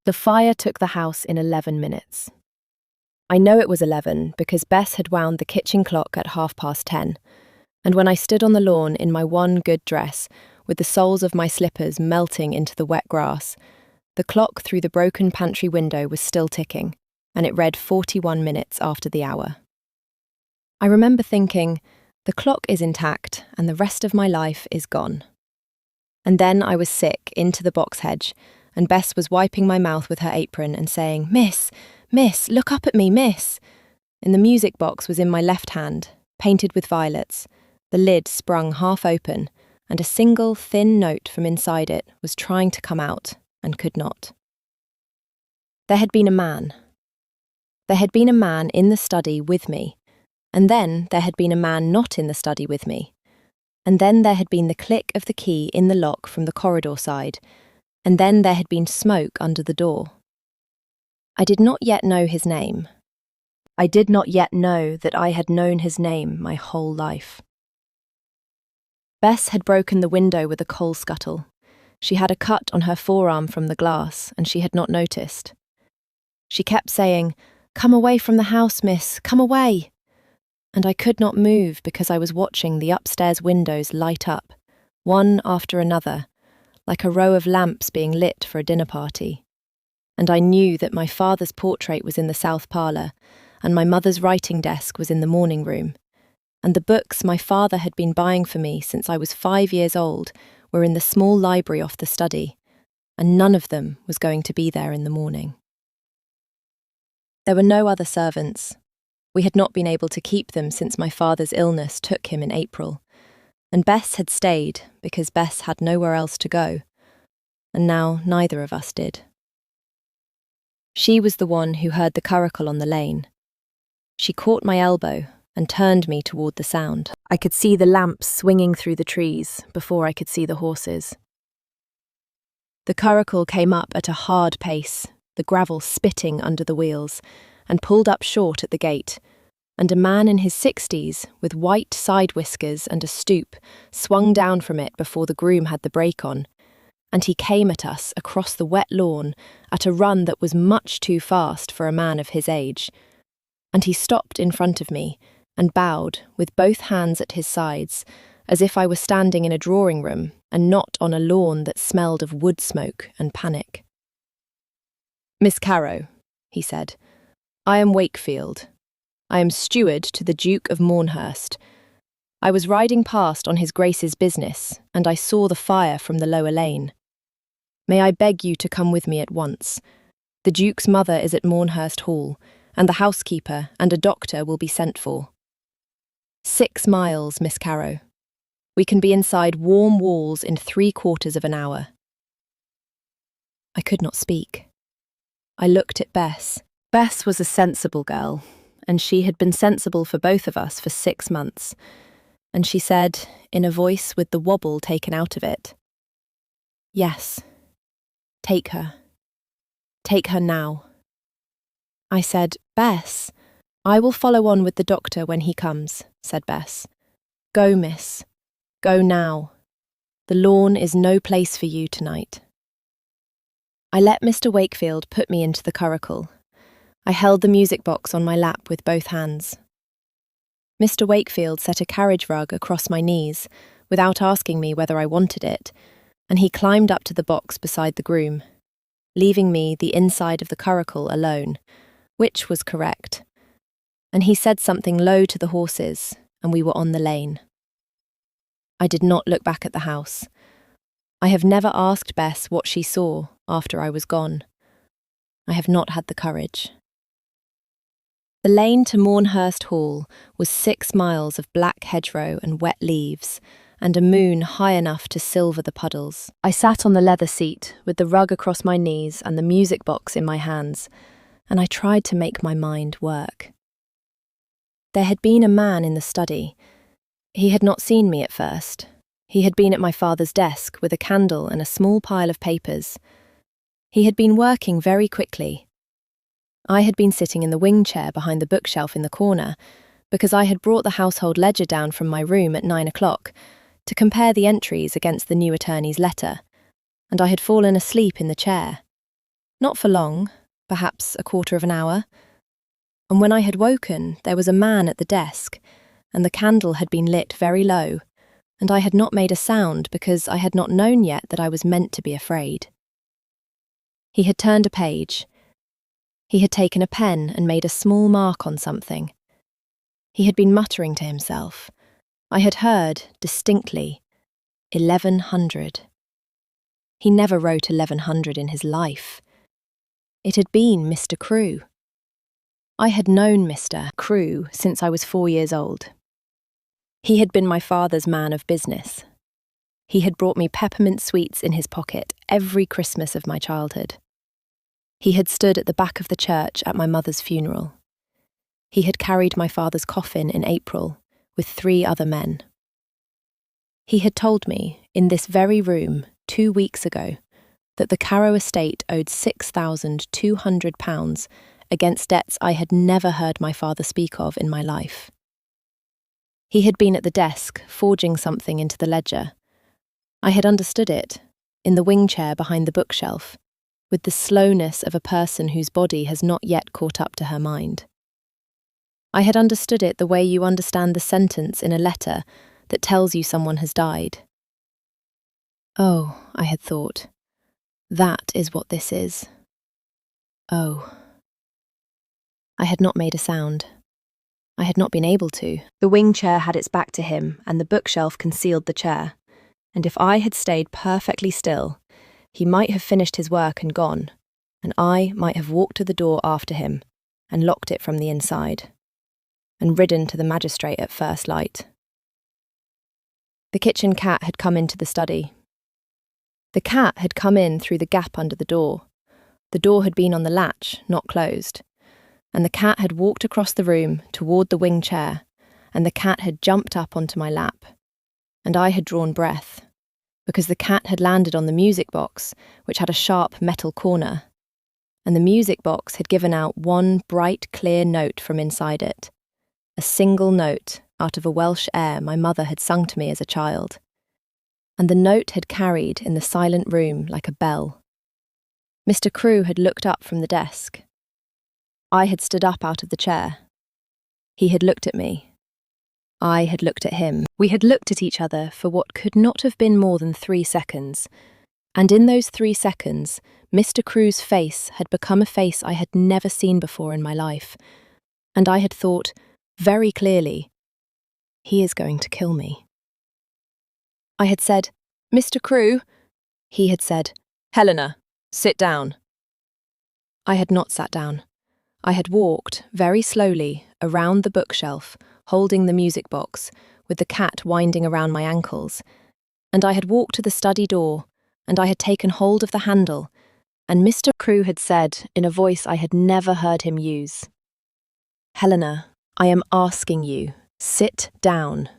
The fire took the house in 11 minutes. I know it was 11 because Bess had wound the kitchen clock at 10:30, and when I stood on the lawn in my one good dress, with the soles of my slippers melting into the wet grass, the clock through the broken pantry window was still ticking, and it read 41 minutes after the hour. I remember thinking, the clock is intact and the rest of my life is gone. And then I was sick into the box hedge, and Bess was wiping my mouth with her apron and saying, "Miss, miss, look up at me, miss." And the music box was in my left hand, painted with violets, the lid sprung half open, and a single thin note from inside it was trying to come out and could not. There had been a man. There had been a man in the study with me, and then there had been a man not in the study with me, and then there had been the click of the key in the lock from the corridor side, and then there had been smoke under the door. I did not yet know his name. I did not yet know that I had known his name my whole life. Bess had broken the window with a coal scuttle. She had a cut on her forearm from the glass, and she had not noticed. She kept saying, "Come away from the house, miss, come away." And I could not move because I was watching the upstairs windows light up, one after another, like a row of lamps being lit for a dinner party. And I knew that my father's portrait was in the south parlour, and my mother's writing desk was in the morning room, and the books my father had been buying for me since I was 5 years old were in the small library off the study, and none of them was going to be there in the morning. There were no other servants. We had not been able to keep them since my father's illness took him in April, and Bess had stayed because Bess had nowhere else to go, and now neither of us did. She was the one who heard the curricle on the lane. She caught my elbow and turned me toward the sound. I could see the lamps swinging through the trees before I could see the horses. The curricle came up at a hard pace, the gravel spitting under the wheels, and pulled up short at the gate, and a man in his 60s, with white side whiskers and a stoop, swung down from it before the groom had the brake on, and he came at us across the wet lawn at a run that was much too fast for a man of his age. And he stopped in front of me and bowed with both hands at his sides, as if I were standing in a drawing room and not on a lawn that smelled of wood smoke and panic. "Miss Carrow," he said, "I am Wakefield. I am steward to the Duke of Mournehurst. I was riding past on His Grace's business, and I saw the fire from the lower lane. May I beg you to come with me at once? The Duke's mother is at Mournehurst Hall, and the housekeeper and a doctor will be sent for. 6 miles, Miss Carrow. We can be inside warm walls in 3/4 of an hour." I could not speak. I looked at Bess. Bess was a sensible girl, and she had been sensible for both of us for 6 months, and she said, in a voice with the wobble taken out of it, "Yes, take her. Take her now." I said, "Bess, I will follow on with the doctor when he comes," said Bess. "Go, miss. Go now. The lawn is no place for you tonight." I let Mr. Wakefield put me into the curricle. I held the music box on my lap with both hands. Mr. Wakefield set a carriage rug across my knees, without asking me whether I wanted it, and he climbed up to the box beside the groom, leaving me the inside of the curricle alone, which was correct. And he said something low to the horses, and we were on the lane. I did not look back at the house. I have never asked Bess what she saw after I was gone. I have not had the courage. The lane to Mournehurst Hall was 6 miles of black hedgerow and wet leaves, and a moon high enough to silver the puddles. I sat on the leather seat, with the rug across my knees and the music box in my hands, and I tried to make my mind work. There had been a man in the study. He had not seen me at first. He had been at my father's desk with a candle and a small pile of papers. He had been working very quickly. I had been sitting in the wing chair behind the bookshelf in the corner, because I had brought the household ledger down from my room at 9 o'clock to compare the entries against the new attorney's letter, and I had fallen asleep in the chair. Not for long, perhaps a quarter of an hour. And when I had woken, there was a man at the desk, and the candle had been lit very low, and I had not made a sound because I had not known yet that I was meant to be afraid. He had turned a page. He had taken a pen and made a small mark on something. He had been muttering to himself. I had heard, distinctly, 1100. He never wrote 1100 in his life. It had been Mr. Crewe. I had known Mr. Crewe since I was 4 years old. He had been my father's man of business. He had brought me peppermint sweets in his pocket every Christmas of my childhood. He had stood at the back of the church at my mother's funeral. He had carried my father's coffin in April with 3 other men. He had told me, in this very room, 2 weeks ago, that the Carrow estate owed £6,200 against debts I had never heard my father speak of in my life. He had been at the desk, forging something into the ledger. I had understood it, in the wing chair behind the bookshelf, with the slowness of a person whose body has not yet caught up to her mind. I had understood it the way you understand the sentence in a letter that tells you someone has died. Oh, I had thought, that is what this is. Oh. I had not made a sound. I had not been able to. The wing chair had its back to him, and the bookshelf concealed the chair. And if I had stayed perfectly still, he might have finished his work and gone, and I might have walked to the door after him and locked it from the inside, and ridden to the magistrate at first light. The kitchen cat had come into the study. The cat had come in through the gap under the door. The door had been on the latch, not closed, and the cat had walked across the room toward the wing chair, and the cat had jumped up onto my lap, and I had drawn breath, because the cat had landed on the music box, which had a sharp metal corner, and the music box had given out one bright, clear note from inside it, a single note out of a Welsh air my mother had sung to me as a child, and the note had carried in the silent room like a bell. Mr. Crewe had looked up from the desk. I had stood up out of the chair. He had looked at me. I had looked at him. We had looked at each other for what could not have been more than 3 seconds, and in those 3 seconds, Mr. Crewe's face had become a face I had never seen before in my life, and I had thought, very clearly, he is going to kill me. I had said, "Mr. Crewe." He had said, "Helena, sit down." I had not sat down. I had walked, very slowly, around the bookshelf, holding the music box, with the cat winding around my ankles, and I had walked to the study door, and I had taken hold of the handle, and Mr. Crewe had said, in a voice I had never heard him use, "Helena, I am asking you, sit down."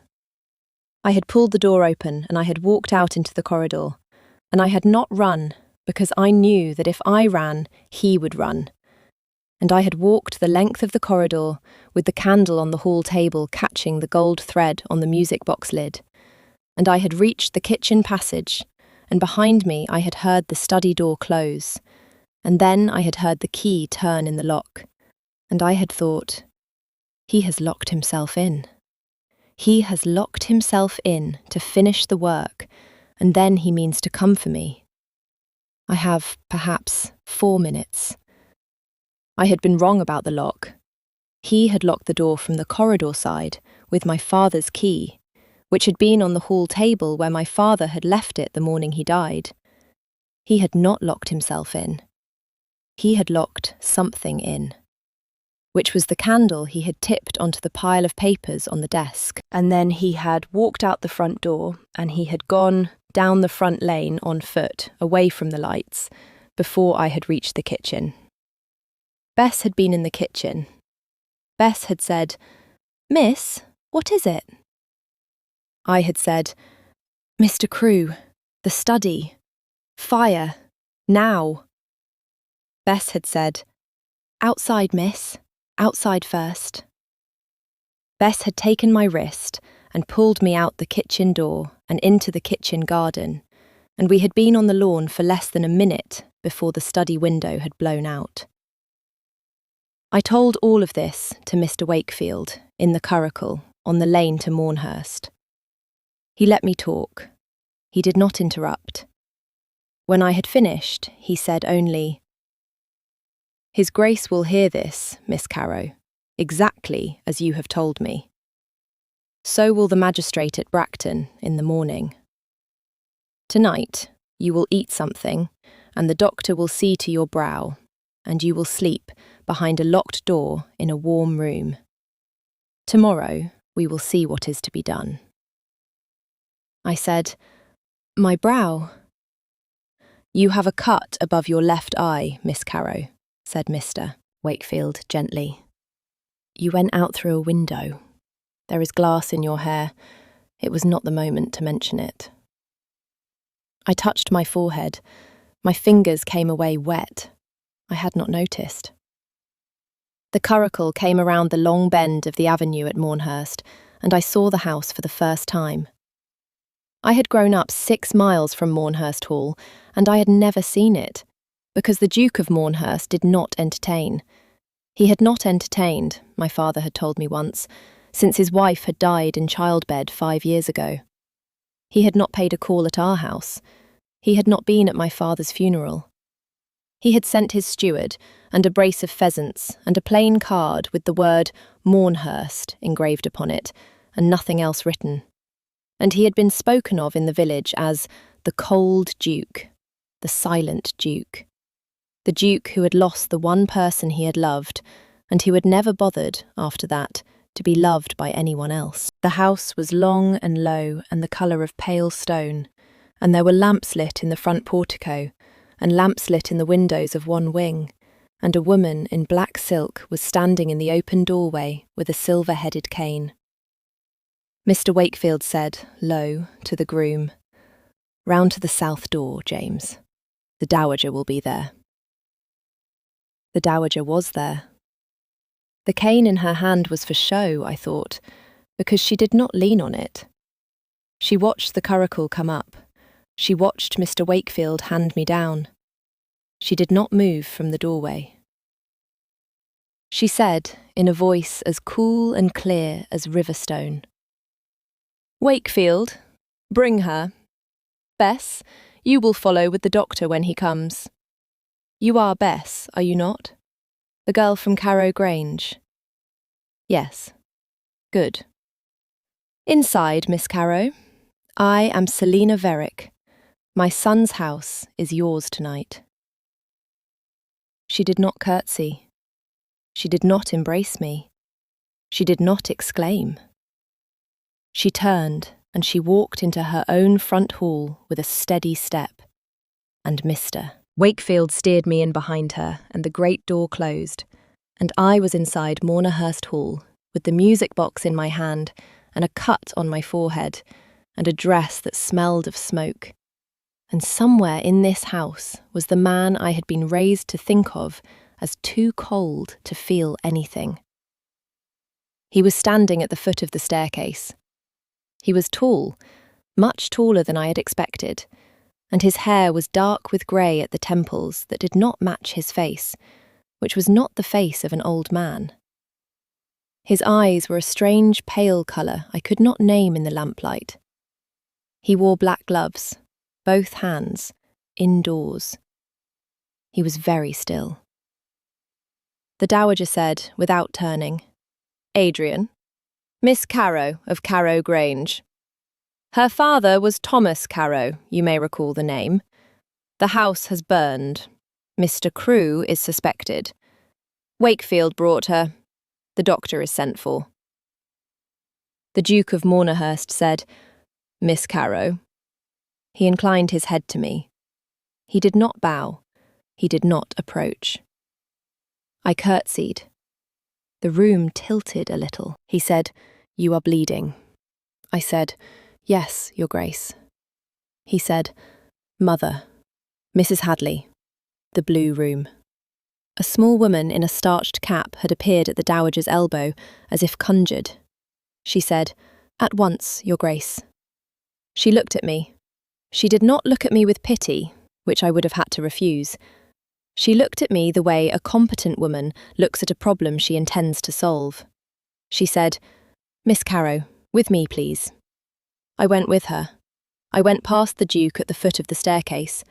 I had pulled the door open, and I had walked out into the corridor, and I had not run, because I knew that if I ran, he would run. And I had walked the length of the corridor, with the candle on the hall table catching the gold thread on the music box lid, and I had reached the kitchen passage, and behind me I had heard the study door close, and then I had heard the key turn in the lock, and I had thought, he has locked himself in. He has locked himself in to finish the work, and then he means to come for me. I have, perhaps, 4 minutes. I had been wrong about the lock. He had locked the door from the corridor side with my father's key, which had been on the hall table where my father had left it the morning he died. He had not locked himself in. He had locked something in, which was the candle he had tipped onto the pile of papers on the desk. And then he had walked out the front door, and he had gone down the front lane on foot, away from the lights, before I had reached the kitchen. Bess had been in the kitchen. Bess had said, "Miss, what is it?" I had said, "Mr. Crewe, the study. Fire. Now." Bess had said, "Outside, miss. Outside first." Bess had taken my wrist and pulled me out the kitchen door and into the kitchen garden, and we had been on the lawn for less than a minute before the study window had blown out. I told all of this to Mr. Wakefield in the curricle on the lane to Mournehurst. He let me talk. He did not interrupt. When I had finished, he said only, "His Grace will hear this, Miss Carrow, exactly as you have told me. So will the magistrate at Bracton in the morning. Tonight, you will eat something, and the doctor will see to your brow, and you will sleep behind a locked door in a warm room. Tomorrow, we will see what is to be done." I said, "My brow?" "You have a cut above your left eye, Miss Carrow," said Mr. Wakefield gently. "You went out through a window. There is glass in your hair. It was not the moment to mention it." I touched my forehead. My fingers came away wet. I had not noticed. The curricle came around the long bend of the avenue at Mournehurst, and I saw the house for the first time. I had grown up 6 miles from Mournehurst Hall, and I had never seen it, because the Duke of Mournehurst did not entertain. He had not entertained, my father had told me once, since his wife had died in childbed 5 years ago. He had not paid a call at our house. He had not been at my father's funeral. He had sent his steward and a brace of pheasants and a plain card with the word Mournehurst engraved upon it, and nothing else written. And he had been spoken of in the village as the cold Duke, the silent Duke, the Duke who had lost the one person he had loved, and who had never bothered, after that, to be loved by anyone else. The house was long and low and the colour of pale stone, and there were lamps lit in the front portico, and lamps lit in the windows of one wing, and a woman in black silk was standing in the open doorway with a silver-headed cane. Mr. Wakefield said, low, to the groom, "Round to the south door, James. The Dowager will be there." The Dowager was there. The cane in her hand was for show, I thought, because she did not lean on it. She watched the curricle come up. She watched Mr. Wakefield hand me down. She did not move from the doorway. She said, in a voice as cool and clear as Riverstone, "Wakefield, bring her. Bess, you will follow with the doctor when he comes. You are Bess, are you not? The girl from Carrow Grange?" "Yes." "Good. Inside, Miss Carrow. I am Helena Carrow. My son's house is yours tonight." She did not curtsy. She did not embrace me. She did not exclaim. She turned and she walked into her own front hall with a steady step. And Mr. Wakefield steered me in behind her, and the great door closed, and I was inside Mournehurst Hall with the music box in my hand and a cut on my forehead and a dress that smelled of smoke. And somewhere in this house was the man I had been raised to think of as too cold to feel anything. He was standing at the foot of the staircase. He was tall, much taller than I had expected, and his hair was dark with grey at the temples that did not match his face, which was not the face of an old man. His eyes were a strange pale colour I could not name in the lamplight. He wore black gloves, both hands, indoors. He was very still. The Dowager said, without turning, "Adrian, Miss Carrow of Carrow Grange. Her father was Thomas Carrow, you may recall the name. The house has burned. Mr. Crewe is suspected. Wakefield brought her. The doctor is sent for." The Duke of Mournehurst said, "Miss Carrow." He inclined his head to me. He did not bow. He did not approach. I curtsied. The room tilted a little. He said, "You are bleeding." I said, "Yes, Your Grace." He said, "Mother, Mrs. Hadley, the blue room." A small woman in a starched cap had appeared at the Dowager's elbow, as if conjured. She said, "At once, Your Grace." She looked at me. She did not look at me with pity, which I would have had to refuse. She looked at me the way a competent woman looks at a problem she intends to solve. She said, "Miss Carrow, with me, please." I went with her. I went past the Duke at the foot of the staircase.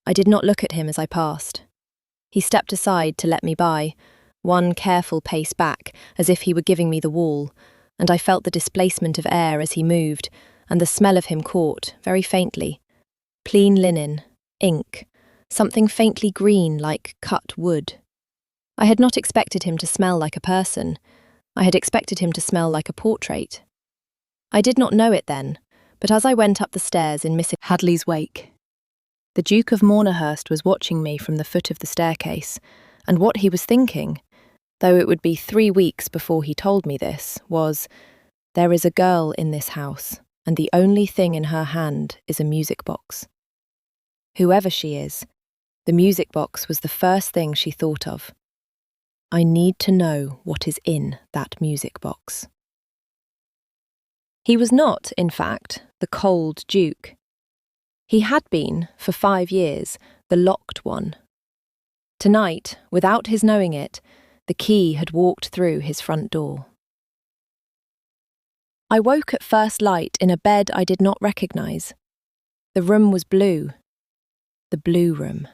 I did not look at him as I passed. He stepped aside to let me by, one careful pace back, as if he were giving me the wall, and I felt the displacement of air as he moved, and the smell of him caught, very faintly. Clean linen, ink, something faintly green like cut wood. I had not expected him to smell like a person. I had expected him to smell like a portrait. I did not know it then, but as I went up the stairs in Mrs. Hadley's wake, the Duke of Mournehurst was watching me from the foot of the staircase, and what he was thinking, though it would be 3 weeks before he told me this, was, "There is a girl in this house, and the only thing in her hand is a music box." Whoever she is, the music box was the first thing she thought of. I need to know what is in that music box. He was not, in fact, the cold Duke. He had been, for 5 years, the locked one. Tonight, without his knowing it, the key had walked through his front door. I woke at first light in a bed I did not recognise. The room was blue. The blue room.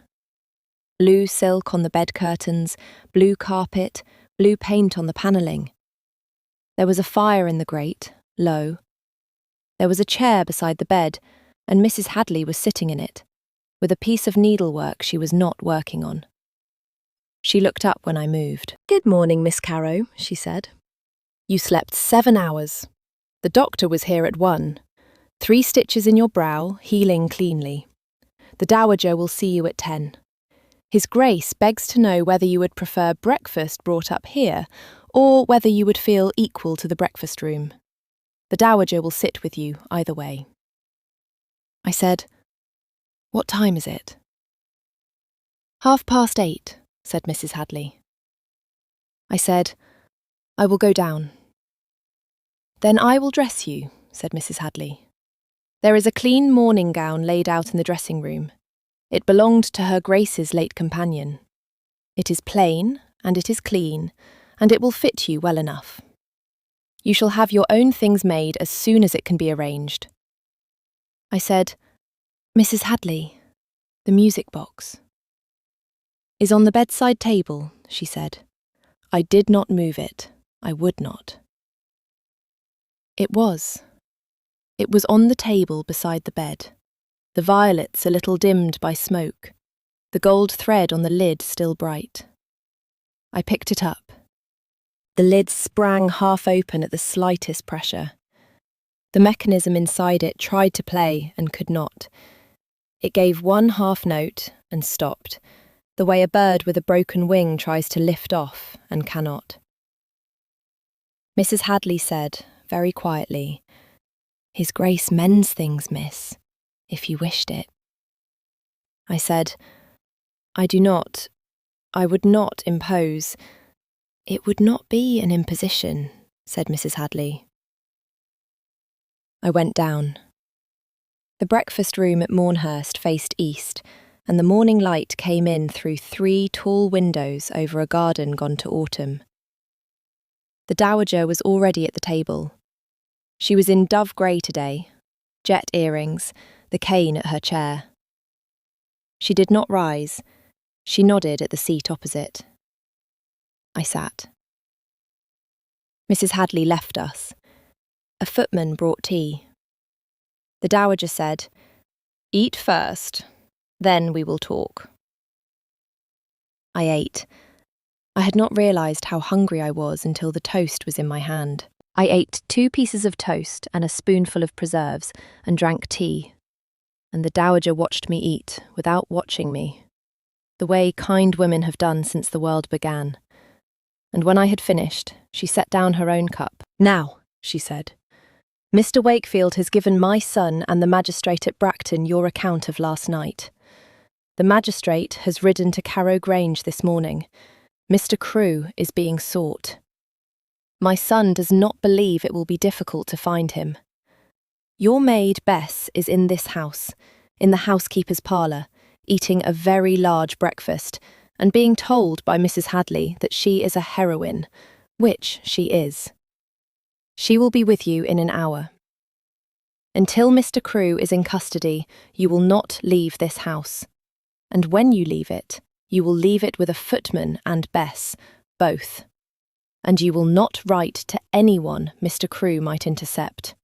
Blue silk on the bed curtains, blue carpet, blue paint on the panelling. There was a fire in the grate, low. There was a chair beside the bed, and Mrs. Hadley was sitting in it, with a piece of needlework she was not working on. She looked up when I moved. "Good morning, Miss Carrow," she said. "You slept 7 hours. The doctor was here at 1. 3 stitches in your brow, healing cleanly. The Dowager will see you at 10. His Grace begs to know whether you would prefer breakfast brought up here, or whether you would feel equal to the breakfast room. The Dowager will sit with you either way." I said, "What time is it?" "8:30, said Mrs. Hadley. I said, "I will go down." "Then I will dress you," said Mrs. Hadley. "There is a clean morning gown laid out in the dressing room. It belonged to her Grace's late companion. It is plain, and it is clean, and it will fit you well enough. You shall have your own things made as soon as it can be arranged." I said, "Mrs. Hadley, the music box." "Is on the bedside table," she said. I did not move it. I would not. It was. It was on the table beside the bed, the violets a little dimmed by smoke, the gold thread on the lid still bright. I picked it up. The lid sprang half open at the slightest pressure. The mechanism inside it tried to play and could not. It gave one half note and stopped, the way a bird with a broken wing tries to lift off and cannot. Mrs. Hadley said, very quietly, "His Grace mends things, miss, if you wished it." I said, I would not impose." "It would not be an imposition," said Mrs. Hadley. I went down. The breakfast room at Mournehurst faced east, and the morning light came in through 3 tall windows over a garden gone to autumn. The Dowager was already at the table. She was in dove grey today, jet earrings, the cane at her chair. She did not rise. She nodded at the seat opposite. I sat. Mrs. Hadley left us. A footman brought tea. The Dowager said, "Eat first, then we will talk." I ate. I had not realised how hungry I was until the toast was in my hand. I ate 2 pieces of toast and a spoonful of preserves and drank tea. And the Dowager watched me eat without watching me, the way kind women have done since the world began. And when I had finished, she set down her own cup. "Now," she said, "Mr. Wakefield has given my son and the magistrate at Bracton your account of last night. The magistrate has ridden to Carrow Grange this morning. Mr. Crewe is being sought. My son does not believe it will be difficult to find him. Your maid, Bess, is in this house, in the housekeeper's parlour, eating a very large breakfast, and being told by Mrs. Hadley that she is a heroine, which she is. She will be with you in an hour. Until Mr. Crewe is in custody, you will not leave this house. And when you leave it, you will leave it with a footman and Bess, both. And you will not write to anyone Mr. Crewe might intercept.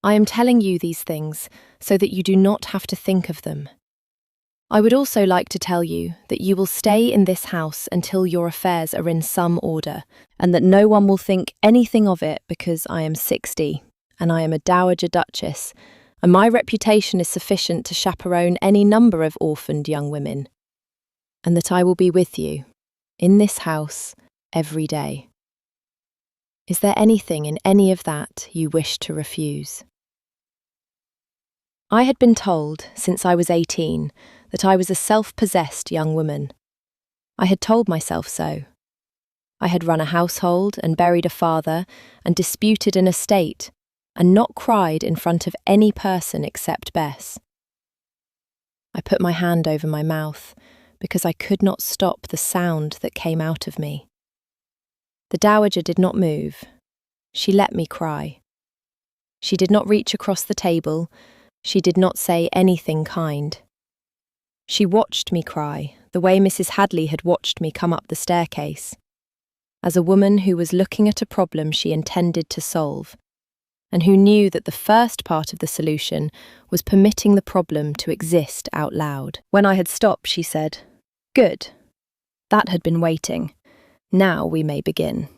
I am telling you these things so that you do not have to think of them. I would also like to tell you that you will stay in this house until your affairs are in some order, and that no one will think anything of it because I am 60, and I am a dowager duchess, and my reputation is sufficient to chaperone any number of orphaned young women, and that I will be with you, in this house, every day. Is there anything in any of that you wish to refuse? I had been told, since I was 18, that I was a self-possessed young woman. I had told myself so. I had run a household and buried a father and disputed an estate and not cried in front of any person except Bess. I put my hand over my mouth because I could not stop the sound that came out of me. The dowager did not move. She let me cry. She did not reach across the table. She did not say anything kind. She watched me cry, the way Mrs. Hadley had watched me come up the staircase, as a woman who was looking at a problem she intended to solve, and who knew that the first part of the solution was permitting the problem to exist out loud. When I had stopped, she said, "Good. That had been waiting. Now we may begin."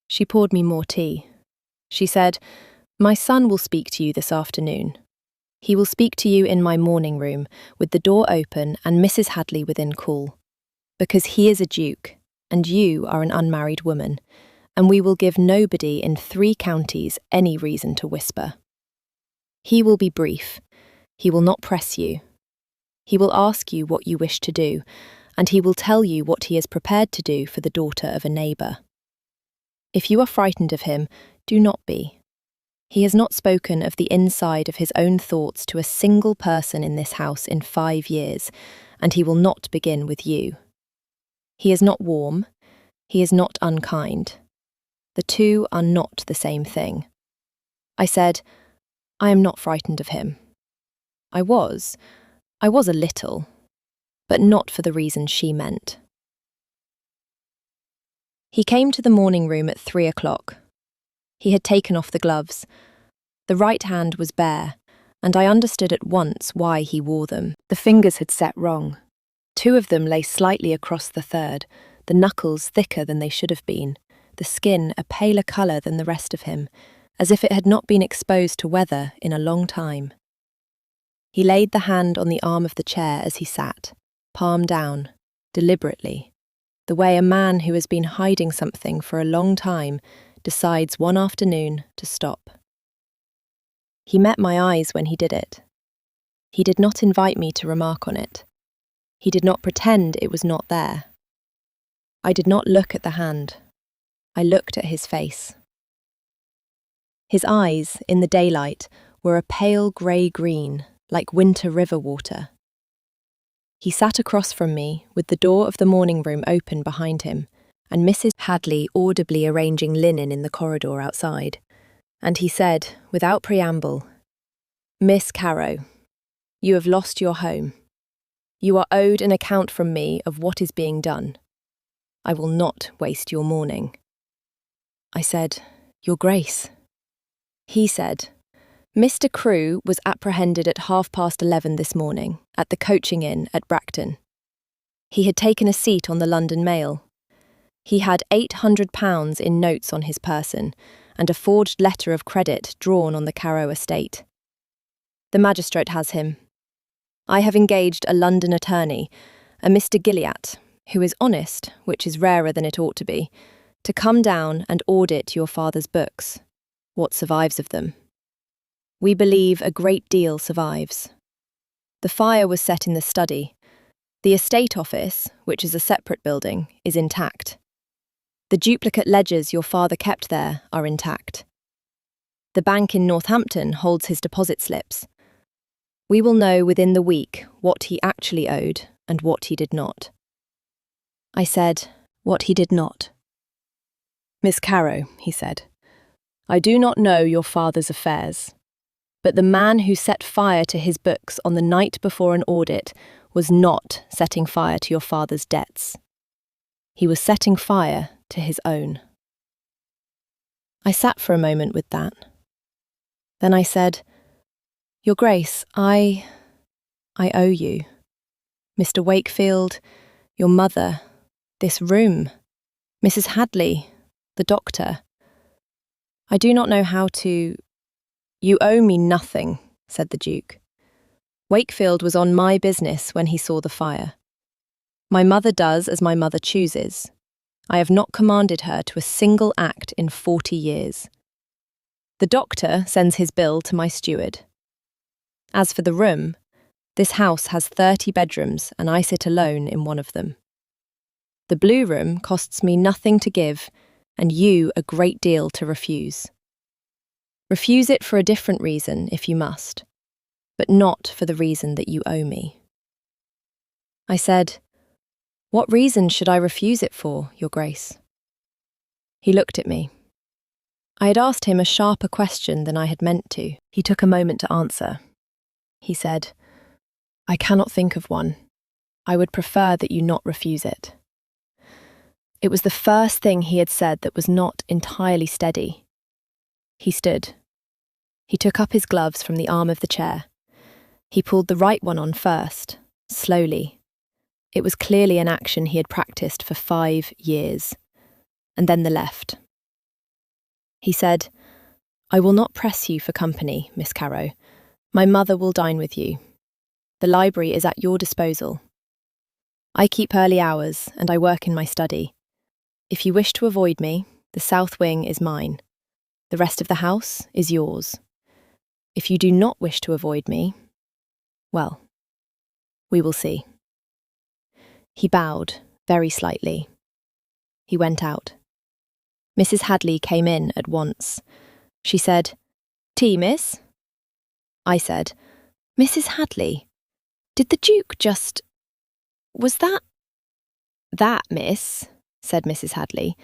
She poured me more tea. She said, "My son will speak to you this afternoon. He will speak to you in my morning room, with the door open and Mrs. Hadley within call, because he is a duke, and you are an unmarried woman, and we will give nobody in 3 counties any reason to whisper. He will be brief. He will not press you. He will ask you what you wish to do, and he will tell you what he is prepared to do for the daughter of a neighbour. If you are frightened of him, do not be. He has not spoken of the inside of his own thoughts to a single person in this house in 5 years, and he will not begin with you. He is not warm. He is not unkind. The two are not the same thing." I said, "I am not frightened of him." I was a little, but not for the reason she meant. He came to the morning room at 3 o'clock. He had taken off the gloves. The right hand was bare, and I understood at once why he wore them. The fingers had set wrong. 2 of them lay slightly across the third, the knuckles thicker than they should have been, the skin a paler colour than the rest of him, as if it had not been exposed to weather in a long time. He laid the hand on the arm of the chair as he sat, palm down, deliberately, the way a man who has been hiding something for a long time decides one afternoon to stop. He met my eyes when he did it. He did not invite me to remark on it. He did not pretend it was not there. I did not look at the hand. I looked at his face. His eyes, in the daylight, were a pale grey-green, like winter river water. He sat across from me, with the door of the morning room open behind him, and Mrs. Hadley audibly arranging linen in the corridor outside, and he said, without preamble, "Miss Carrow, you have lost your home. You are owed an account from me of what is being done. I will not waste your morning." I said, "Your Grace." He said, "Mr. Crewe was apprehended at 11:30 this morning at the coaching inn at Bracton. He had taken a seat on the London mail. He had £800 in notes on his person and a forged letter of credit drawn on the Carrow estate. The magistrate has him. I have engaged a London attorney, a Mr. Gilliatt, who is honest, which is rarer than it ought to be, to come down and audit your father's books, what survives of them. We believe a great deal survives. The fire was set in the study. The estate office, which is a separate building, is intact. The duplicate ledgers your father kept there are intact. The bank in Northampton holds his deposit slips. We will know within the week what he actually owed and what he did not. I said, what he did not. Miss Carrow, he said, I do not know your father's affairs, but the man who set fire to his books on the night before an audit was not setting fire to your father's debts. He was setting fire to his own. I sat for a moment with that. Then I said, Your Grace, I owe you. Mr. Wakefield, your mother, this room, Mrs. Hadley, the doctor. I do not know how to— You owe me nothing, said the Duke. Wakefield was on my business when he saw the fire. My mother does as my mother chooses. I have not commanded her to a single act in 40 years. The doctor sends his bill to my steward. As for the room, this house has 30 bedrooms and I sit alone in one of them. The blue room costs me nothing to give and you a great deal to refuse. Refuse it for a different reason if you must, but not for the reason that you owe me. I said, What reason should I refuse it for, Your Grace? He looked at me. I had asked him a sharper question than I had meant to. He took a moment to answer. He said, I cannot think of one. I would prefer that you not refuse it. It was the first thing he had said that was not entirely steady. He stood. He took up his gloves from the arm of the chair. He pulled the right one on first, slowly. It was clearly an action he had practiced for 5 years. And then the left. He said, I will not press you for company, Miss Carrow. My mother will dine with you. The library is at your disposal. I keep early hours and I work in my study. If you wish to avoid me, the south wing is mine. The rest of the house is yours. If you do not wish to avoid me, well, we will see. He bowed very slightly. He went out. Mrs. Hadley came in at once. She said, Tea, miss? I said, Mrs. Hadley, did the Duke just— Was that— That, miss, said Mrs. Hadley,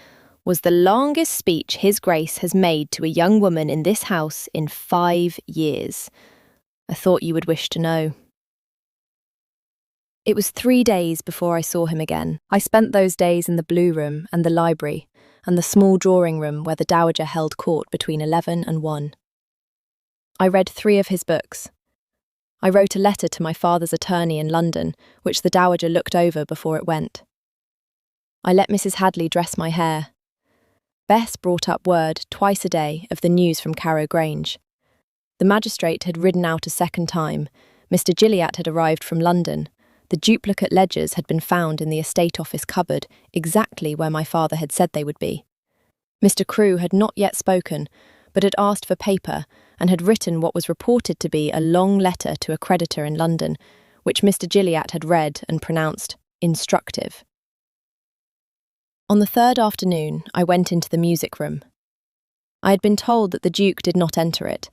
was the longest speech His Grace has made to a young woman in this house in 5 years. I thought you would wish to know. It was 3 days before I saw him again. I spent those days in the blue room and the library, and the small drawing room where the Dowager held court between 11 and 1. I read 3 of his books. I wrote a letter to my father's attorney in London, which the Dowager looked over before it went. I let Mrs. Hadley dress my hair. Bess brought up word twice a day of the news from Carrow Grange. The magistrate had ridden out a second time. Mr. Gilliatt had arrived from London. The duplicate ledgers had been found in the estate office cupboard, exactly where my father had said they would be. Mr. Crewe had not yet spoken, but had asked for paper and had written what was reported to be a long letter to a creditor in London, which Mr. Gilliatt had read and pronounced instructive. On the 3rd afternoon, I went into the music room. I had been told that the Duke did not enter it.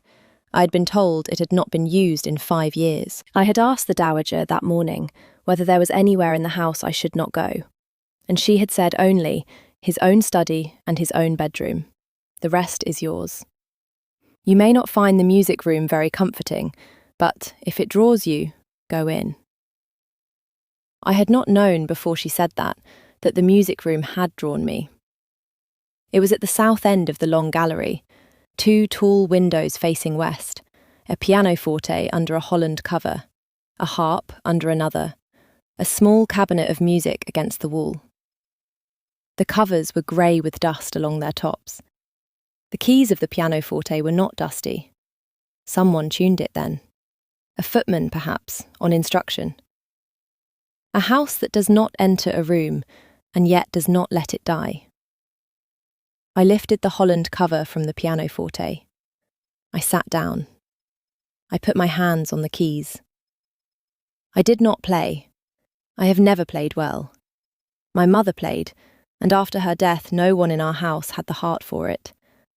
I had been told it had not been used in 5 years. I had asked the Dowager that morning whether there was anywhere in the house I should not go, and she had said only his own study and his own bedroom. The rest is yours. You may not find the music room very comforting, but if it draws you, go in. I had not known before she said that the music room had drawn me. It was at the south end of the long gallery, 2 tall windows facing west, a pianoforte under a holland cover, a harp under another, a small cabinet of music against the wall. The covers were grey with dust along their tops. The keys of the pianoforte were not dusty. Someone tuned it then. A footman, perhaps, on instruction. A house that does not enter a room, and yet does not let it die. I lifted the holland cover from the pianoforte. I sat down. I put my hands on the keys. I did not play. I have never played well. My mother played, and after her death no one in our house had the heart for it,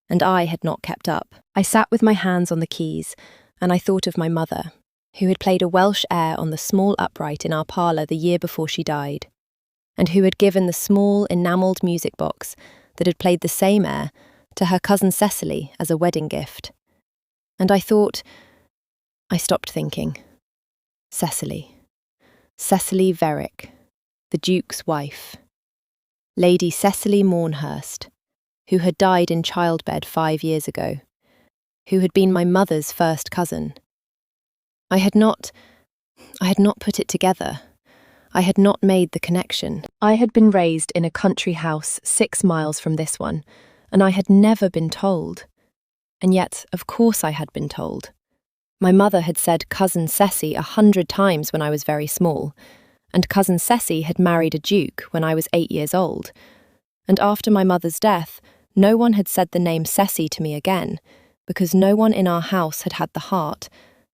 and I had not kept up. I sat with my hands on the keys, and I thought of my mother, who had played a Welsh air on the small upright in our parlour the year before she died, and who had given the small enamelled music box that had played the same air to her cousin Cecily as a wedding gift. And I stopped thinking. Cecily Verrick, the Duke's wife. Lady Cecily Mournehurst, who had died in childbed 5 years ago, who had been my mother's first cousin. I had not put it together. I had not made the connection. I had been raised in a country house 6 miles from this one, and I had never been told. And yet, of course I had been told. My mother had said cousin Ceci 100 times when I was very small, and cousin Ceci had married a duke when I was 8 years old. And after my mother's death, no one had said the name Ceci to me again, because no one in our house had had the heart,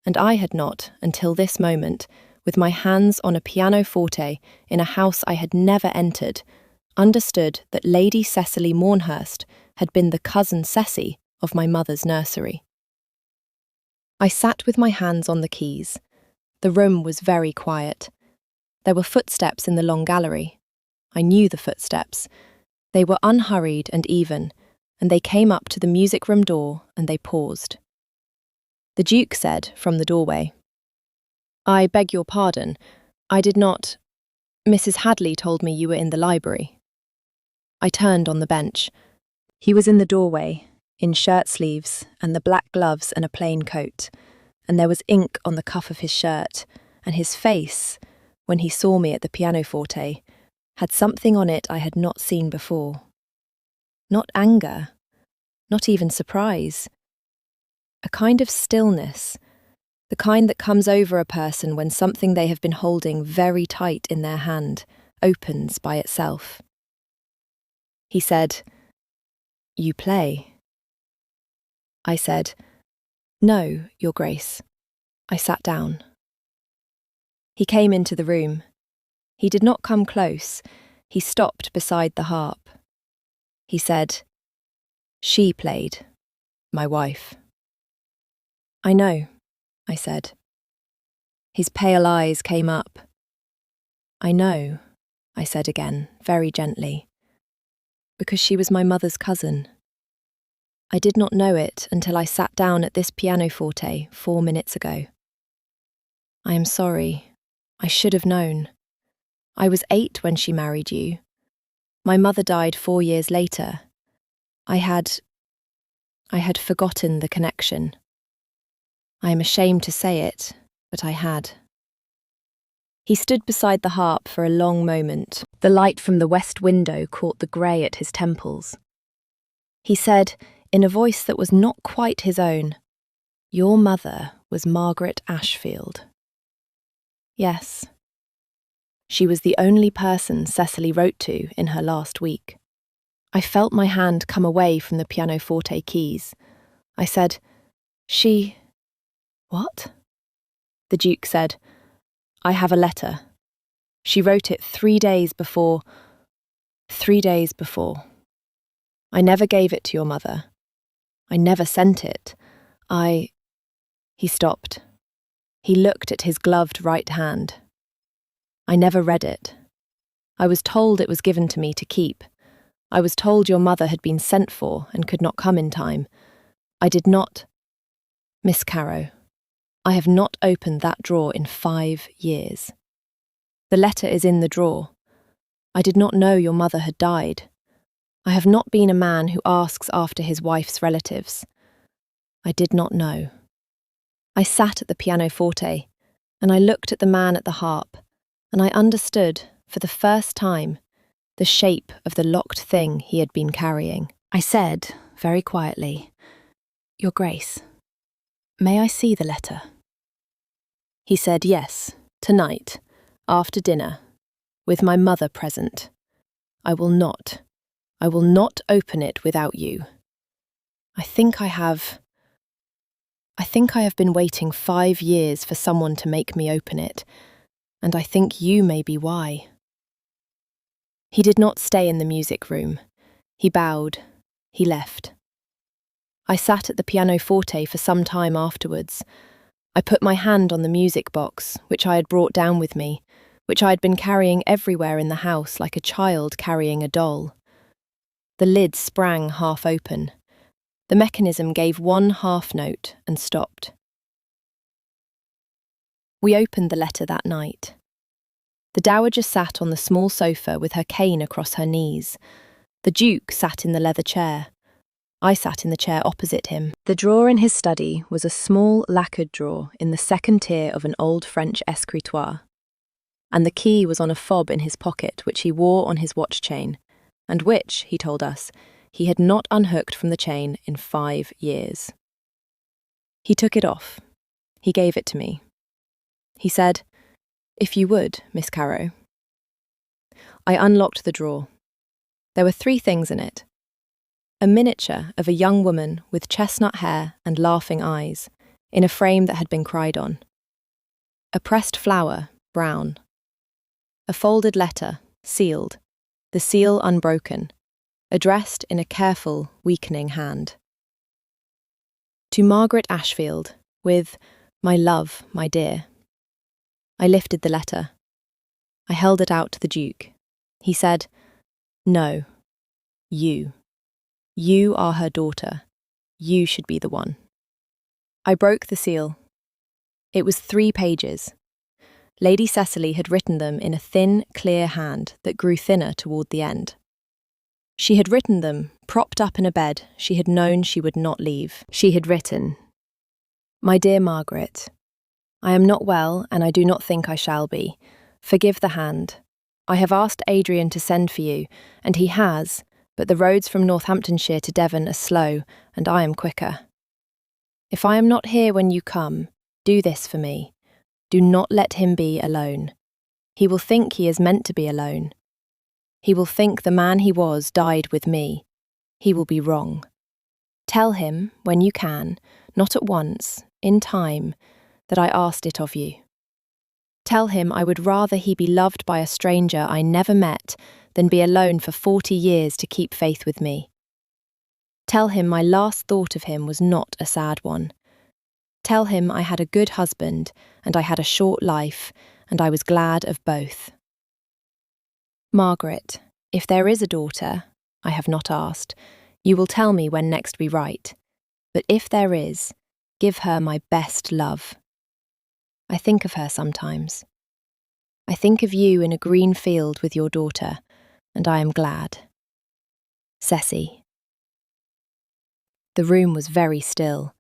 and I had not, until this moment, with my hands on a pianoforte in a house I had never entered, understood that Lady Cecily Mournehurst had been the cousin Ceci of my mother's nursery. I sat with my hands on the keys. The room was very quiet. There were footsteps in the long gallery. I knew the footsteps. They were unhurried and even, and they came up to the music room door and they paused. The Duke said from the doorway, "I beg your pardon. I did not. Mrs. Hadley told me you were in the library." I turned on the bench. He was in the doorway, in shirt sleeves and the black gloves and a plain coat, and there was ink on the cuff of his shirt, and his face, when he saw me at the pianoforte, had something on it I had not seen before. Not anger, not even surprise. A kind of stillness, the kind that comes over a person when something they have been holding very tight in their hand opens by itself. He said, "You play?" I said, "No, Your Grace." I sat down. He came into the room. He did not come close. He stopped beside the harp. He said, "She played, my wife." "I know," I said. His pale eyes came up. "I know," I said again, very gently, "because she was my mother's cousin. I did not know it until I sat down at this pianoforte 4 minutes ago. I am sorry. I should have known. I was 8 when she married you. My mother died 4 years later. I had forgotten the connection. I am ashamed to say it, but I had." He stood beside the harp for a long moment. The light from the west window caught the grey at his temples. He said, in a voice that was not quite his own, "Your mother was Margaret Ashfield." Yes. She was the only person Cecily wrote to in her last week. I felt my hand come away from the pianoforte keys. I said, "She..." "What?" The Duke said, "I have a letter. She wrote it 3 days before. 3 days before. I never gave it to your mother. I never sent it. He stopped. He looked at his gloved right hand. "I never read it. I was told it was given to me to keep. I was told your mother had been sent for and could not come in time. I did not... Miss Carrow, I have not opened that drawer in 5 years. The letter is in the drawer. I did not know your mother had died. I have not been a man who asks after his wife's relatives. I did not know." I sat at the pianoforte, and I looked at the man at the harp, and I understood, for the first time, the shape of the locked thing he had been carrying. I said, very quietly, "Your Grace, may I see the letter?" He said, "Yes, tonight, after dinner, with my mother present. I will not open it without you. I think I have been waiting 5 years for someone to make me open it, and I think you may be why." He did not stay in the music room. He bowed. He left. I sat at the pianoforte for some time afterwards. I put my hand on the music box, which I had brought down with me, which I had been carrying everywhere in the house like a child carrying a doll. The lid sprang half open. The mechanism gave one half note and stopped. We opened the letter that night. The dowager sat on the small sofa with her cane across her knees. The Duke sat in the leather chair. I sat in the chair opposite him. The drawer in his study was a small lacquered drawer in the second tier of an old French escritoire, and the key was on a fob in his pocket which he wore on his watch chain, and which, he told us, he had not unhooked from the chain in 5 years. He took it off. He gave it to me. He said, "If you would, Miss Carrow." I unlocked the drawer. There were 3 things in it. A miniature of a young woman with chestnut hair and laughing eyes, in a frame that had been cried on. A pressed flower, brown. A folded letter, sealed, the seal unbroken, addressed in a careful, weakening hand. To Margaret Ashfield, with "My love, my dear." I lifted the letter. I held it out to the Duke. He said, "No, you. You are her daughter. You should be the one." I broke the seal. It was 3 pages. Lady Cecily had written them in a thin, clear hand that grew thinner toward the end. She had written them, propped up in a bed she had known she would not leave. She had written, "My dear Margaret, I am not well and I do not think I shall be. Forgive the hand. I have asked Adrian to send for you, and he has, but the roads from Northamptonshire to Devon are slow, and I am quicker. If I am not here when you come, do this for me. Do not let him be alone. He will think he is meant to be alone. He will think the man he was died with me. He will be wrong. Tell him, when you can, not at once, in time, that I asked it of you. Tell him I would rather he be loved by a stranger I never met than be alone for 40 years to keep faith with me. Tell him my last thought of him was not a sad one. Tell him I had a good husband and I had a short life, and I was glad of both. Margaret, if there is a daughter, I have not asked, you will tell me when next we write, but if there is, give her my best love. I think of her sometimes. I think of you in a green field with your daughter, and I am glad. Ceci. The room was very still.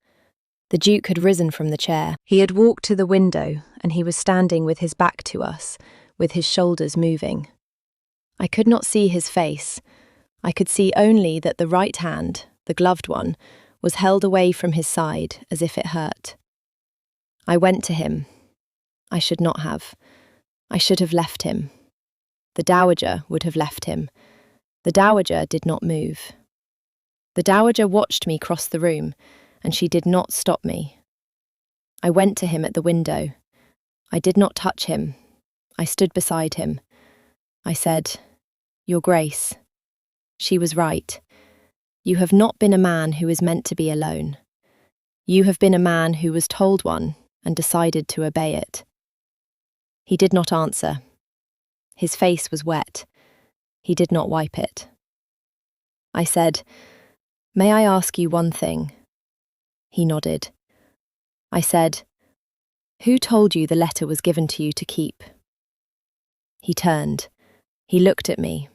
The Duke had risen from the chair. He had walked to the window, and he was standing with his back to us, with his shoulders moving. I could not see his face. I could see only that the right hand, the gloved one, was held away from his side as if it hurt. I went to him. I should not have. I should have left him. The dowager would have left him. The dowager did not move. The dowager watched me cross the room, and she did not stop me. I went to him at the window. I did not touch him. I stood beside him. I said, "Your Grace." She was right. You have not been a man who is meant to be alone. You have been a man who was told one and decided to obey it. He did not answer. His face was wet. He did not wipe it. I said, "May I ask you one thing?" He nodded. I said, "Who told you the letter was given to you to keep?" He turned. He looked at me.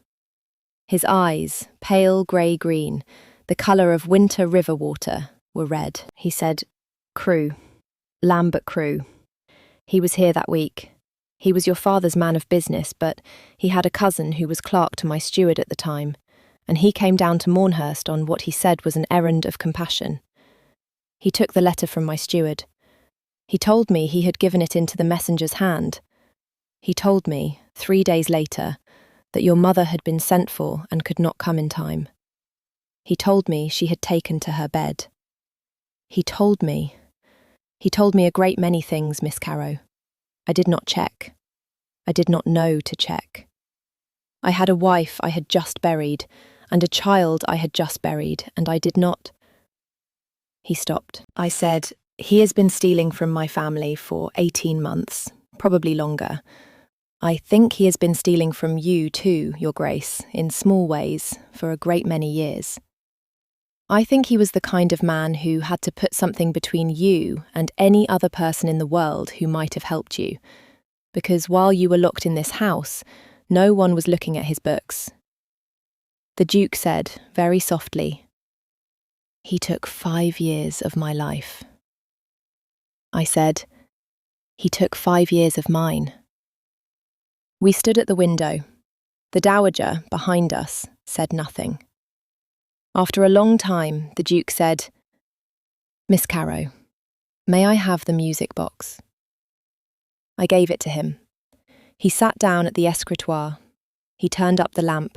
His eyes, pale grey-green, the colour of winter river water, were red. He said, "Crewe. Lambert Crewe. He was here that week. He was your father's man of business, but he had a cousin who was clerk to my steward at the time, and he came down to Mournehurst on what he said was an errand of compassion. He took the letter from my steward. He told me he had given it into the messenger's hand. He told me, 3 days later, that your mother had been sent for and could not come in time. He told me she had taken to her bed. He told me a great many things, Miss Carrow. I did not check. I did not know to check. I had a wife I had just buried, and a child I had just buried, and I did not." He stopped. I said, He has been stealing from my family for 18 months, probably longer. I think he has been stealing from you too, Your Grace, in small ways, for a great many years. I think he was the kind of man who had to put something between you and any other person in the world who might have helped you, because while you were locked in this house, no one was looking at his books. The Duke said, very softly, "He took 5 years of my life." I said, "He took 5 years of mine." We stood at the window. The Dowager, behind us, said nothing. After a long time, the Duke said, "Miss Carrow, may I have the music box?" I gave it to him. He sat down at the escritoire. He turned up the lamp.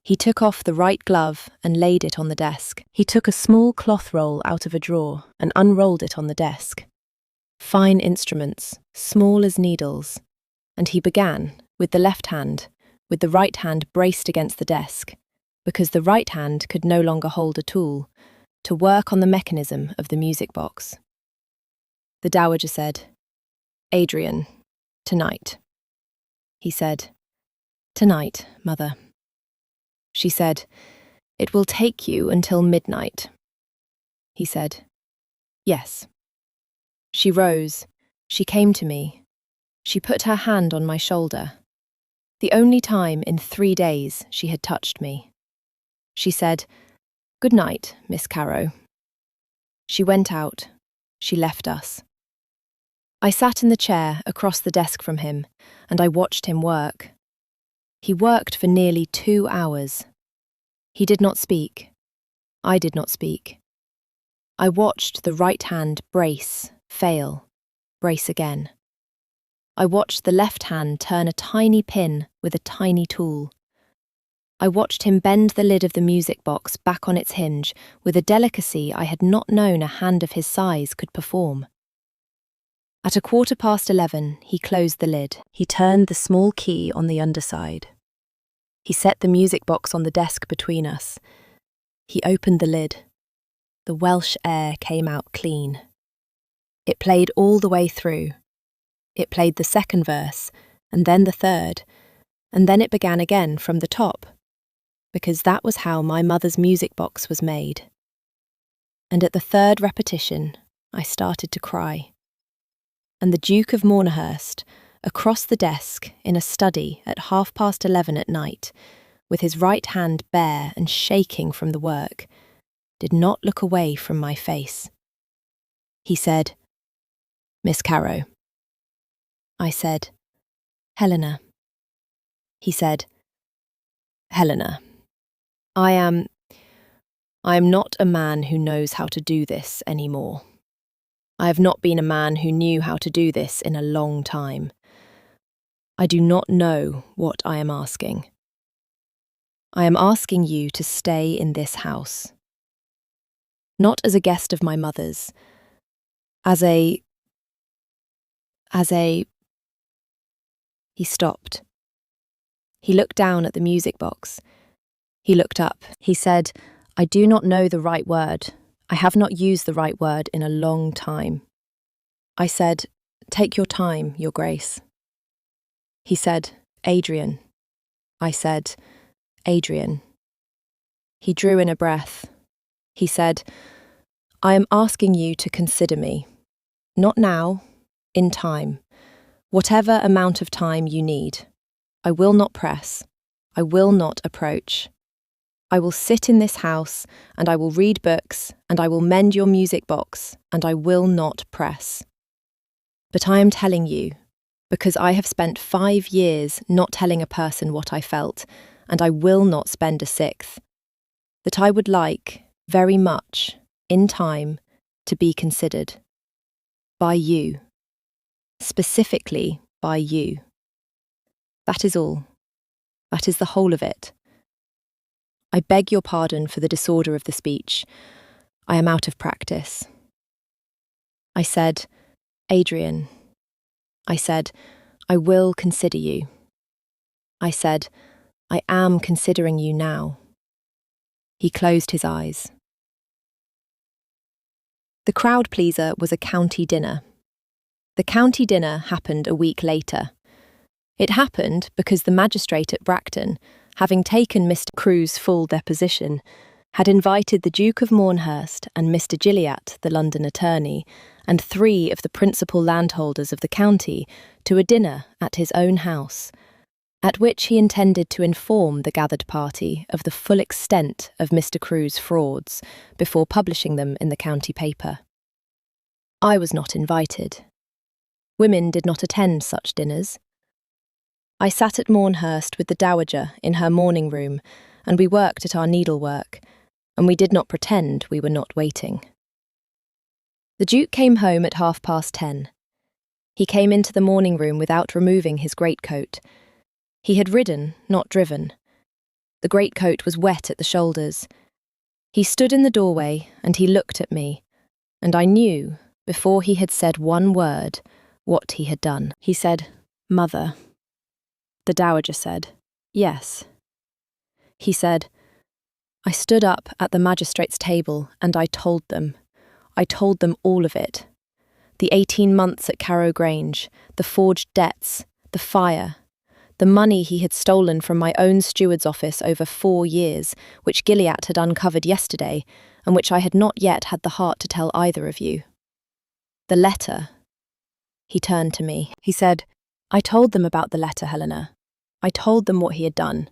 He took off the right glove and laid it on the desk. He took a small cloth roll out of a drawer and unrolled it on the desk. Fine instruments, small as needles. And he began, with the left hand, with the right hand braced against the desk, because the right hand could no longer hold a tool, to work on the mechanism of the music box. The Dowager said, "Adrian, tonight." He said, "Tonight, Mother." She said, "It will take you until midnight." He said, "Yes." She rose. She came to me. She put her hand on my shoulder. The only time in 3 days she had touched me. She said, "Good night, Miss Carrow." She went out. She left us. I sat in the chair across the desk from him, and I watched him work. He worked for nearly 2 hours. He did not speak. I did not speak. I watched the right hand brace, fail, brace again. I watched the left hand turn a tiny pin with a tiny tool. I watched him bend the lid of the music box back on its hinge with a delicacy I had not known a hand of his size could perform. At 11:15, he closed the lid. He turned the small key on the underside. He set the music box on the desk between us. He opened the lid. The Welsh air came out clean. It played all the way through. It played the second verse, and then the third, and then it began again from the top, because that was how my mother's music box was made. And at the third repetition, I started to cry. And the Duke of Mournehurst, across the desk in a study at 11:30 at night, with his right hand bare and shaking from the work, did not look away from my face. He said, "Miss Carrow." I said, "Helena." He said, "Helena, I am not a man who knows how to do this anymore. I have not been a man who knew how to do this in a long time. I do not know what I am asking. I am asking you to stay in this house. Not as a guest of my mother's, as a... He stopped. He looked down at the music box. He looked up. He said, "I do not know the right word. I have not used the right word in a long time." I said, "Take your time, Your Grace." He said, "Adrian." I said, "Adrian." He drew in a breath. He said, "I am asking you to consider me. Not now, in time. Whatever amount of time you need. I will not press. I will not approach. I will sit in this house, and I will read books, and I will mend your music box, and I will not press. But I am telling you, because I have spent 5 years not telling a person what I felt, and I will not spend a 6th, that I would like, very much, in time, to be considered. By you. Specifically by you. That is all. That is the whole of it. I beg your pardon for the disorder of the speech. I am out of practice. I said, "Adrian." I said, "I will consider you." I said, "I am considering you now." He closed his eyes. The crowd pleaser was a county dinner. The county dinner happened a week later. It happened because the magistrate at Bracton, having taken Mr. Carrow's full deposition, had invited the Duke of Mournehurst and Mr. Gilliatt, the London attorney, and 3 of the principal landholders of the county to a dinner at his own house, at which he intended to inform the gathered party of the full extent of Mr. Carrow's frauds before publishing them in the county paper. I was not invited. Women did not attend such dinners. I sat at Mournehurst with the Dowager in her morning room, and we worked at our needlework, and we did not pretend we were not waiting. The Duke came home at 10:30. He came into the morning room without removing his greatcoat. He had ridden, not driven. The greatcoat was wet at the shoulders. He stood in the doorway, and he looked at me, and I knew, before he had said one word, what he had done. He said, "Mother." The Dowager said, "Yes." He said, "I stood up at the magistrate's table and I told them all of it. The 18 months at Carrow Grange, the forged debts, the fire, the money he had stolen from my own steward's office over 4 years, which Gilliatt had uncovered yesterday, and which I had not yet had the heart to tell either of you. The letter." He turned to me. He said, "I told them about the letter, Helena. I told them what he had done.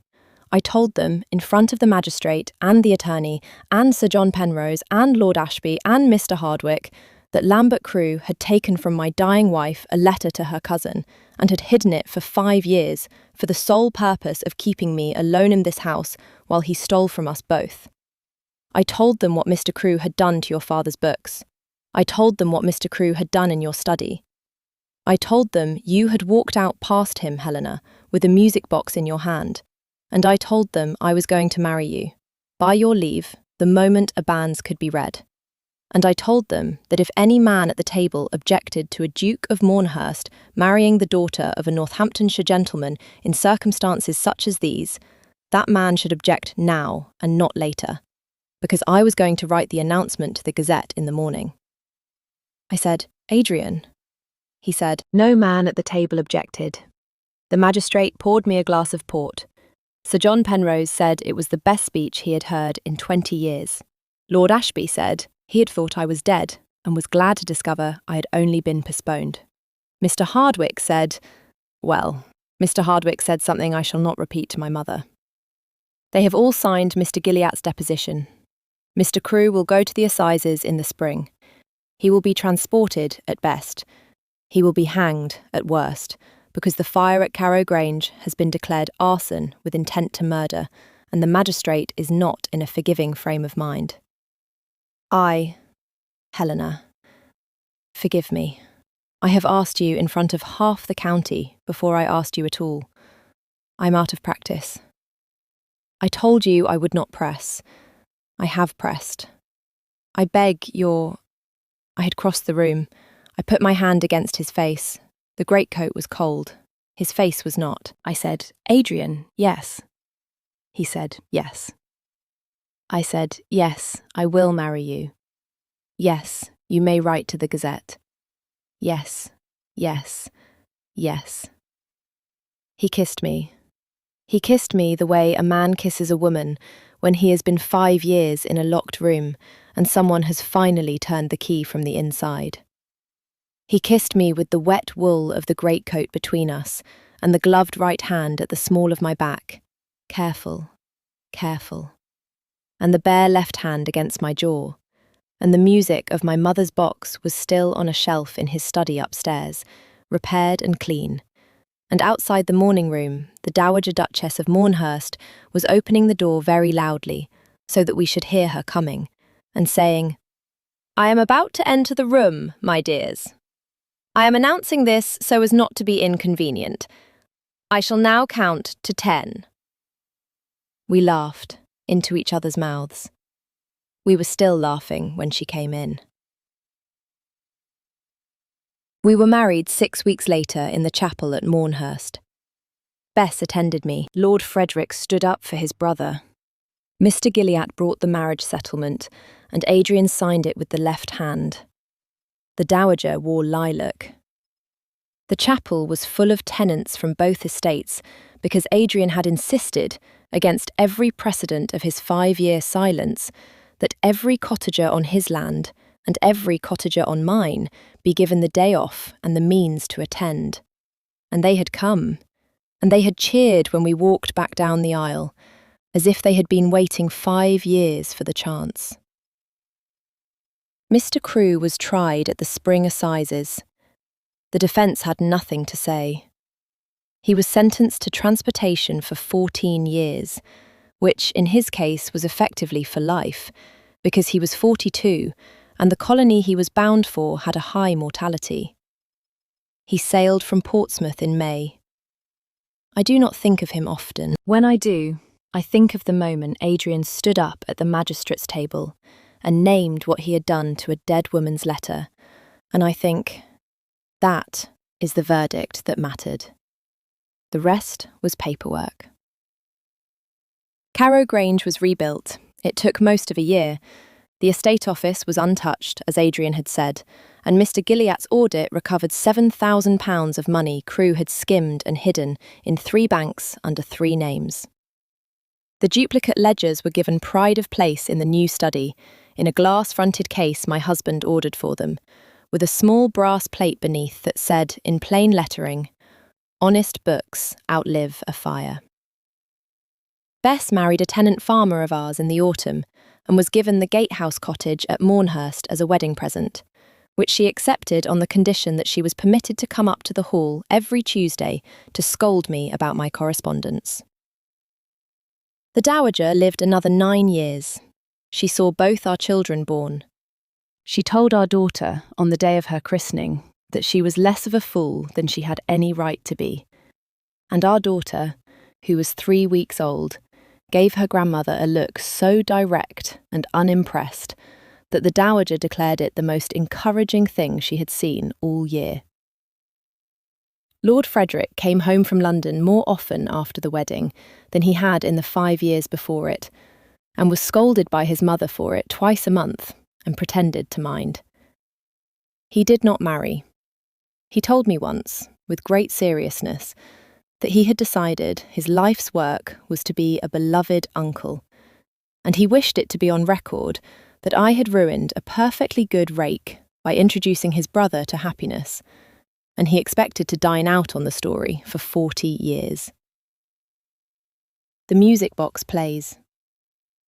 I told them, in front of the magistrate and the attorney and Sir John Penrose and Lord Ashby and Mr. Hardwicke, that Lambert Crewe had taken from my dying wife a letter to her cousin and had hidden it for 5 years for the sole purpose of keeping me alone in this house while he stole from us both. I told them what Mr. Crewe had done to your father's books. I told them what Mr. Crewe had done in your study. I told them you had walked out past him, Helena, with a music box in your hand, and I told them I was going to marry you, by your leave, the moment a banns could be read. And I told them that if any man at the table objected to a Duke of Mournehurst marrying the daughter of a Northamptonshire gentleman in circumstances such as these, that man should object now and not later, because I was going to write the announcement to the Gazette in the morning. I said, "Adrian." He said, "No man at the table objected." The magistrate poured me a glass of port. Sir John Penrose said it was the best speech he had heard in 20 years. Lord Ashby said he had thought I was dead and was glad to discover I had only been postponed. Mr. Hardwicke said, Mr. Hardwicke said something I shall not repeat to my mother. They have all signed Mr. Gilliatt's deposition. Mr. Crewe will go to the assizes in the spring. He will be transported at best. He will be hanged at worst, because the fire at Carrow Grange has been declared arson with intent to murder, and the magistrate is not in a forgiving frame of mind. Helena, forgive me. I have asked you in front of half the county before I asked you at all. I'm out of practice. I told you I would not press. I have pressed. I beg your... I had crossed the room. I put my hand against his face. The greatcoat was cold. His face was not. I said, "Adrian, yes." He said, "Yes." I said, "Yes, I will marry you. Yes, you may write to the Gazette. Yes, yes, yes." He kissed me. He kissed me the way a man kisses a woman when he has been 5 years in a locked room and someone has finally turned the key from the inside. He kissed me with the wet wool of the greatcoat between us and the gloved right hand at the small of my back. Careful, careful. And the bare left hand against my jaw. And the music of my mother's box was still on a shelf in his study upstairs, repaired and clean. And outside the morning room, the Dowager Duchess of Mournehurst was opening the door very loudly, so that we should hear her coming, and saying, "I am about to enter the room, my dears. I am announcing this so as not to be inconvenient. I shall now count to 10. We laughed into each other's mouths. We were still laughing when she came in. We were married 6 weeks later in the chapel at Mournehurst. Bess attended me. Lord Frederick stood up for his brother. Mr. Gilliatt brought the marriage settlement, and Adrian signed it with the left hand. The dowager wore lilac. The chapel was full of tenants from both estates because Adrian had insisted, against every precedent of his 5-year silence, that every cottager on his land and every cottager on mine be given the day off and the means to attend. And they had come, and they had cheered when we walked back down the aisle, as if they had been waiting 5 years for the chance. Mr. Crewe was tried at the spring assizes. The defence had nothing to say. He was sentenced to transportation for 14 years, which in his case was effectively for life, because he was 42 and the colony he was bound for had a high mortality. He sailed from Portsmouth in May. I do not think of him often. When I do, I think of the moment Adrian stood up at the magistrate's table and named what he had done to a dead woman's letter, and I think, that is the verdict that mattered. The rest was paperwork. Carrow Grange was rebuilt. It took most of a year. The estate office was untouched, as Adrian had said, and Mr. Gilliatt's audit recovered £7,000 of money Crewe had skimmed and hidden in 3 banks under 3 names. The duplicate ledgers were given pride of place in the new study, in a glass-fronted case my husband ordered for them, with a small brass plate beneath that said, in plain lettering, "Honest books outlive a fire." Bess married a tenant farmer of ours in the autumn and was given the gatehouse cottage at Mournehurst as a wedding present, which she accepted on the condition that she was permitted to come up to the hall every Tuesday to scold me about my correspondence. The dowager lived another 9 years. She saw both our children born. She told our daughter, on the day of her christening, that she was less of a fool than she had any right to be. And our daughter, who was 3 weeks old, gave her grandmother a look so direct and unimpressed that the dowager declared it the most encouraging thing she had seen all year. Lord Frederick came home from London more often after the wedding than he had in the 5 years before it, and was scolded by his mother for it twice a month, and pretended to mind. He did not marry. He told me once, with great seriousness, that he had decided his life's work was to be a beloved uncle, and he wished it to be on record that I had ruined a perfectly good rake by introducing his brother to happiness, and he expected to dine out on the story for 40 years. The music box plays.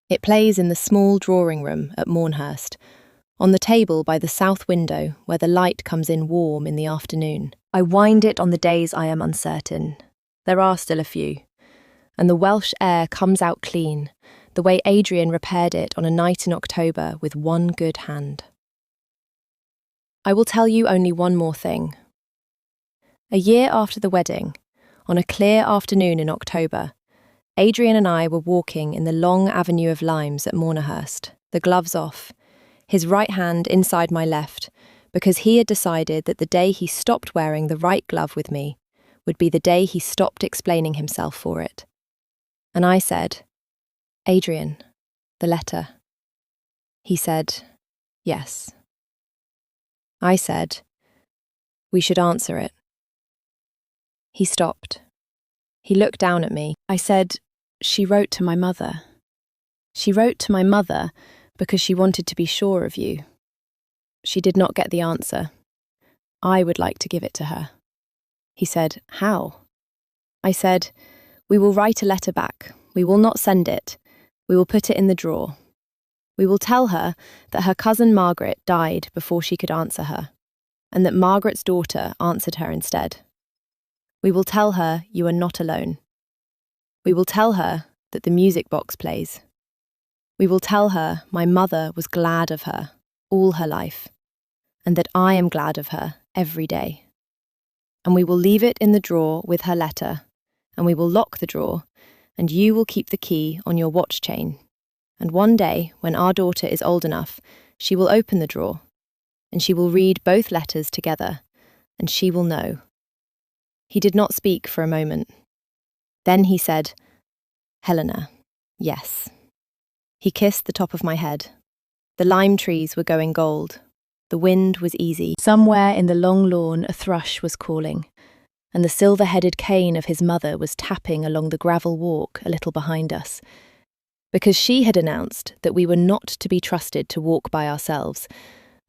It plays in the small drawing room at Mournehurst, on the table by the south window where the light comes in warm in the afternoon. I wind it on the days I am uncertain. There are still a few. And the Welsh air comes out clean, the way Adrian repaired it on a night in October with one good hand. I will tell you only one more thing. A year after the wedding, on a clear afternoon in October, Adrian and I were walking in the long avenue of limes at Mournehurst, the gloves off, his right hand inside my left, because he had decided that the day he stopped wearing the right glove with me would be the day he stopped explaining himself for it. And I said, "Adrian, the letter." He said, "Yes." I said, "We should answer it." He stopped. He looked down at me. I said, "She wrote to my mother. She wrote to my mother because she wanted to be sure of you. She did not get the answer. I would like to give it to her." He said, "How?" I said, "We will write a letter back. We will not send it. We will put it in the drawer. We will tell her that her cousin Margaret died before she could answer her, and that Margaret's daughter answered her instead. We will tell her you are not alone. We will tell her that the music box plays. We will tell her my mother was glad of her all her life, and that I am glad of her every day. And we will leave it in the drawer with her letter, and we will lock the drawer, and you will keep the key on your watch chain. And one day, when our daughter is old enough, she will open the drawer, and she will read both letters together, and she will know." He did not speak for a moment. Then he said, "Helena, yes." He kissed the top of my head. The lime trees were going gold. The wind was easy. Somewhere in the long lawn a thrush was calling, and the silver-headed cane of his mother was tapping along the gravel walk a little behind us, because she had announced that we were not to be trusted to walk by ourselves,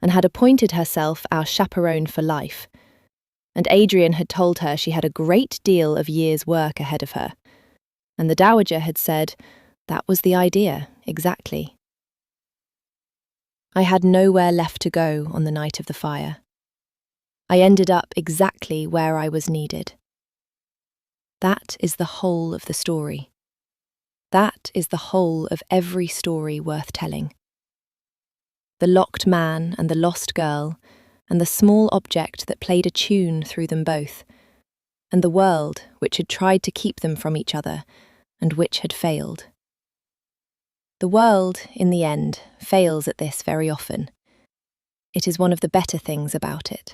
and had appointed herself our chaperone for life. And Adrian had told her she had a great deal of years' work ahead of her. And the dowager had said that was the idea, exactly. I had nowhere left to go on the night of the fire. I ended up exactly where I was needed. That is the whole of the story. That is the whole of every story worth telling. The locked man and the lost girl, and the small object that played a tune through them both, and the world which had tried to keep them from each other, and which had failed. The world, in the end, fails at this very often. It is one of the better things about it.